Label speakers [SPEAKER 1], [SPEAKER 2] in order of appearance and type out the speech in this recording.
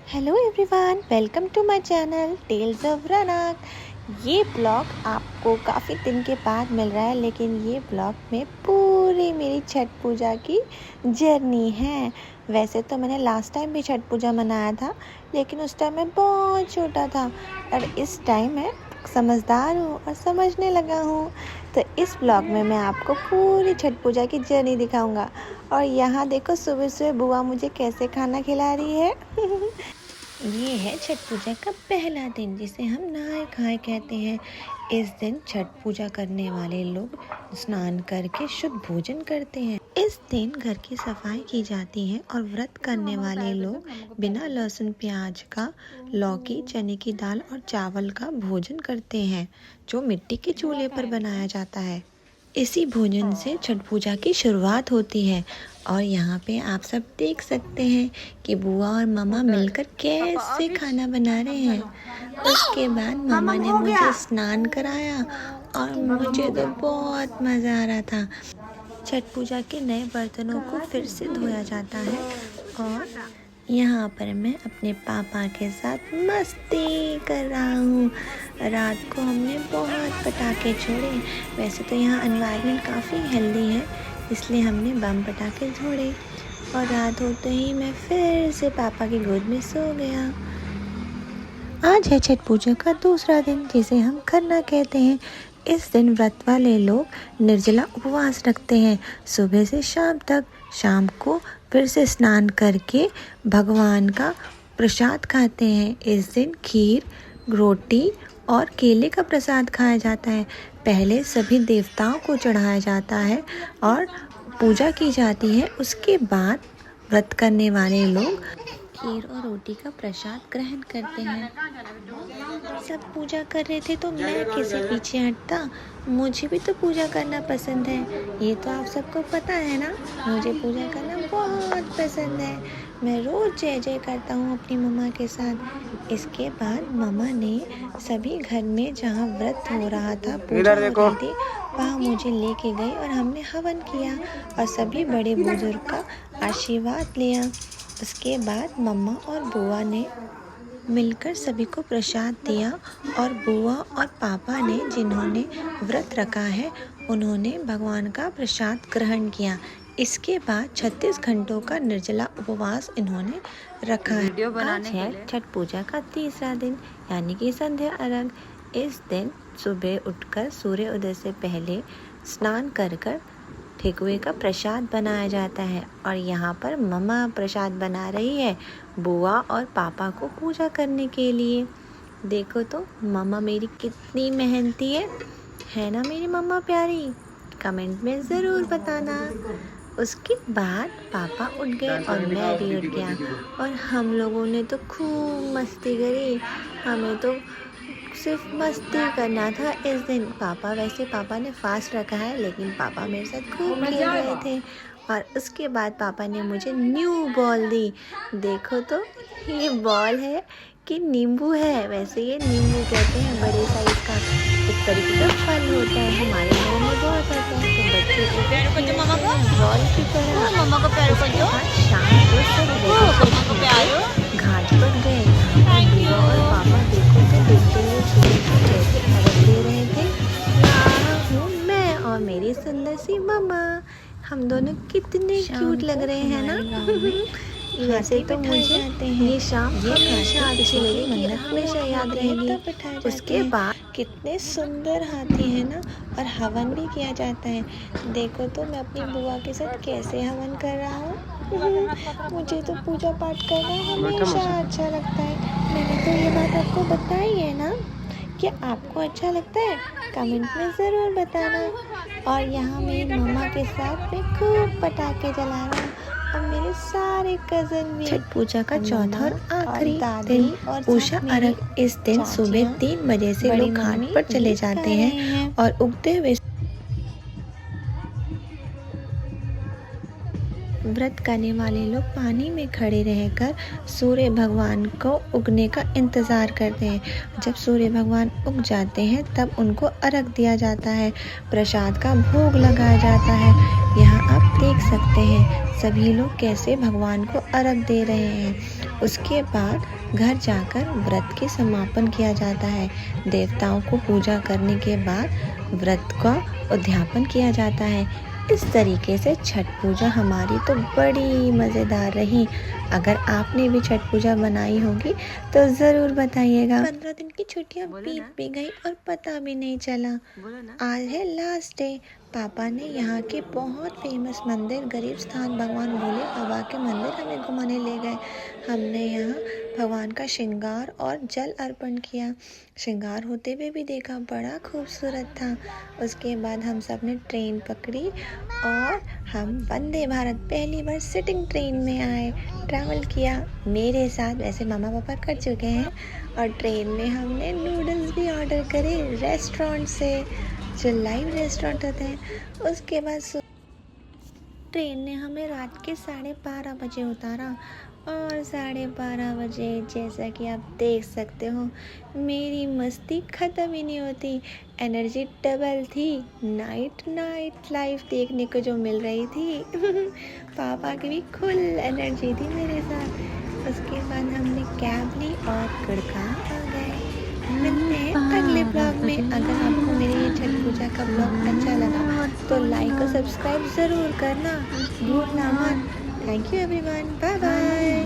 [SPEAKER 1] Hello everyone, welcome to my channel tales of Raunak. ये blog आपको काफ़ी दिन के बाद मिल रहा है, लेकिन ये ब्लॉग में पूरी मेरी छठ पूजा की जर्नी है। वैसे तो मैंने लास्ट टाइम भी छठ पूजा मनाया था, लेकिन उस टाइम मैं बहुत छोटा था और इस टाइम मैं समझदार हूँ और समझने लगा हूँ। तो इस ब्लॉग में मैं आपको पूरी छठ पूजा की जर्नी दिखाऊंगा। और यहाँ देखो, सुबह सुबह बुआ मुझे कैसे खाना खिला रही है। ये है छठ पूजा का पहला दिन, जिसे हम नहाए खाए कहते हैं। इस दिन छठ पूजा करने वाले लोग स्नान करके शुद्ध भोजन करते हैं। इस दिन घर की सफाई की जाती है और व्रत करने वाले लोग बिना लहसुन प्याज का लौकी, चने की दाल और चावल का भोजन करते हैं, जो मिट्टी के चूल्हे पर बनाया जाता है। इसी भोजन से छठ पूजा की शुरुआत होती है। और यहाँ पे आप सब देख सकते हैं कि बुआ और मामा मिलकर कैसे खाना बना रहे हैं। उसके बाद मामा ने मुझे स्नान कराया और मुझे तो बहुत मज़ा आ रहा था। छठ पूजा के नए बर्तनों को फिर से धोया जाता है और यहाँ पर मैं अपने पापा के साथ मस्ती कर रहा हूँ। रात को हमने बहुत पटाखे छोड़े। वैसे तो यहाँ एनवायरनमेंट काफ़ी हेल्दी है, इसलिए हमने बम पटाखे छोड़े और रात होते ही मैं फिर से पापा की गोद में सो गया। आज है छठ पूजा का दूसरा दिन, जिसे हम खरना कहते हैं। इस दिन व्रत वाले लोग निर्जला उपवास रखते हैं, सुबह से शाम तक। शाम को फिर से स्नान करके भगवान का प्रसाद खाते हैं। इस दिन खीर, रोटी और केले का प्रसाद खाया जाता है। पहले सभी देवताओं को चढ़ाया जाता है और पूजा की जाती है। उसके बाद व्रत करने वाले लोग खीर और रोटी का प्रसाद ग्रहण करते हैं। सब पूजा कर रहे थे तो मैं कैसे पीछे हटता। मुझे भी तो पूजा करना पसंद है, ये तो आप सबको पता है ना। मुझे पूजा करना बहुत पसंद है। मैं रोज़ जय जय करता हूँ अपनी मम्मा के साथ। इसके बाद मम्मा ने सभी घर में जहाँ व्रत हो रहा था, पूजा हो रही थी, वहाँ मुझे लेके गई और हमने हवन किया और सभी बड़े बुजुर्ग का आशीर्वाद लिया। उसके बाद मम्मा और बुआ ने मिलकर सभी को प्रसाद दिया और बुआ और पापा ने, जिन्होंने व्रत रखा है, उन्होंने भगवान का प्रसाद ग्रहण किया। इसके बाद 36 घंटों का निर्जला उपवास इन्होंने रखा है। आज है छठ पूजा का तीसरा दिन, यानी कि संध्या अर्घ। इस दिन सुबह उठकर सूर्य उदय से पहले स्नान कर ठेकुए का प्रसाद बनाया जाता है और यहाँ पर मम्मा प्रसाद बना रही है बुआ और पापा को पूजा करने के लिए। देखो तो मम्मा मेरी कितनी मेहनती है ना मेरी मम्मा प्यारी? कमेंट में ज़रूर बताना। उसके बाद पापा उठ गए और मैं भी उठ गया और हम लोगों ने तो खूब मस्ती करी। हमें तो सिर्फ मस्ती करना था इस दिन। पापा ने फास्ट रखा है, लेकिन पापा मेरे साथ खूब खेल रहे थे। और उसके बाद पापा ने मुझे न्यू बॉल दी। देखो तो ये बॉल है कि नींबू है। वैसे ये नींबू कहते हैं, बड़े साइज का एक तरीके का फल होता है। हमारे घर में बहुत आता है, तो बच्चे बॉल की तरह। शाम को सब घाट पर गए और पापा देखो तो देखते हुए सूरज कैसे अर्घ दे रहे थे। यहाँ हूँ मैं और मेरी सुंदर सी मम्मा। हम दोनों कितने क्यूट लग रहे हैं ना। वैसे तो मुझे ये शाम हमेशा अच्छी लगी, मन्नत हमेशा याद रहेगी। उसके बाद कितने सुंदर हाथी है ना, और हवन भी किया जाता है। देखो तो मैं अपनी बुआ के साथ कैसे हवन कर रहा हूँ। मुझे तो पूजा पाठ करना हमेशा अच्छा लगता है। मैंने तो ये बात आपको बताई है ना। क्या आपको अच्छा लगता है? कमेंट में ज़रूर बताना। और यहाँ मेरी मम्मा के साथ मैं खूब पटाखे जला रहा हूँ और मेरे सारे कज़न भी। छठ पूजा का चौथा और आखिरी दिन उषा अर्घ। इस दिन सुबह 3 बजे से लोग घाट पर चले जाते हैं और उगते हुए व्रत करने वाले लोग पानी में खड़े रहकर सूर्य भगवान को उगने का इंतज़ार करते हैं। जब सूर्य भगवान उग जाते हैं तब उनको अर्घ दिया जाता है, प्रसाद का भोग लगाया जाता है। यहाँ आप देख सकते हैं सभी लोग कैसे भगवान को अर्घ दे रहे हैं। उसके बाद घर जाकर व्रत के समापन किया जाता है। देवताओं को पूजा करने के बाद व्रत का उद्यापन किया जाता है। इस तरीके से छठ पूजा हमारी तो बड़ी मज़ेदार रही। अगर आपने भी छठ पूजा बनाई होगी तो ज़रूर बताइएगा। 15 दिन की छुट्टियां बीत भी गई और पता भी नहीं चला। आज है लास्ट डे। पापा ने यहाँ के बहुत फेमस मंदिर गरीब स्थान भगवान भोले बाबा के मंदिर हमें घुमाने ले गए। हमने यहाँ भगवान का श्रृंगार और जल अर्पण किया। श्रृंगार होते हुए भी देखा, बड़ा खूबसूरत था। उसके बाद हम सब ने ट्रेन पकड़ी और हम वंदे भारत पहली बार सिटिंग ट्रेन में आए, ट्रैवल किया। मेरे साथ वैसे मामा पापा कर चुके हैं और ट्रेन में हमने नूडल्स भी ऑर्डर करे रेस्टोरेंट से, जो लाइव रेस्टोरेंट होते हैं। उसके बाद ट्रेन ने हमें रात के 12:30 बजे उतारा और 12:30 बजे जैसा कि आप देख सकते हो मेरी मस्ती ख़त्म ही नहीं होती। एनर्जी डबल थी। नाइट लाइफ देखने को जो मिल रही थी पापा की भी फुल एनर्जी थी मेरे साथ। उसके बाद हमने कैब ली और गुड़गांव आ गए। मिलते हैं अगले ब्लॉग में। अगर आपको मेरी ये छठ पूजा का ब्लॉग अच्छा लगा तो लाइक और सब्सक्राइब ज़रूर करना, भूलना मत। Thank you everyone, bye bye.